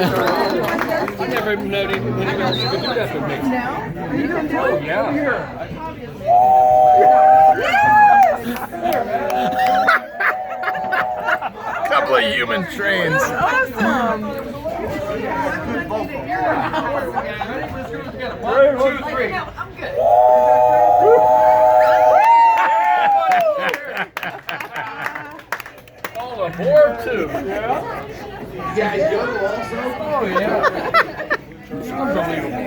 I never even known anyone else could do that with me. Oh, yeah. Couple of human trains. Awesome. 1, 2, 3. I'm good. All aboard too. Yeah, yodel also. Oh yeah. It's unbelievable.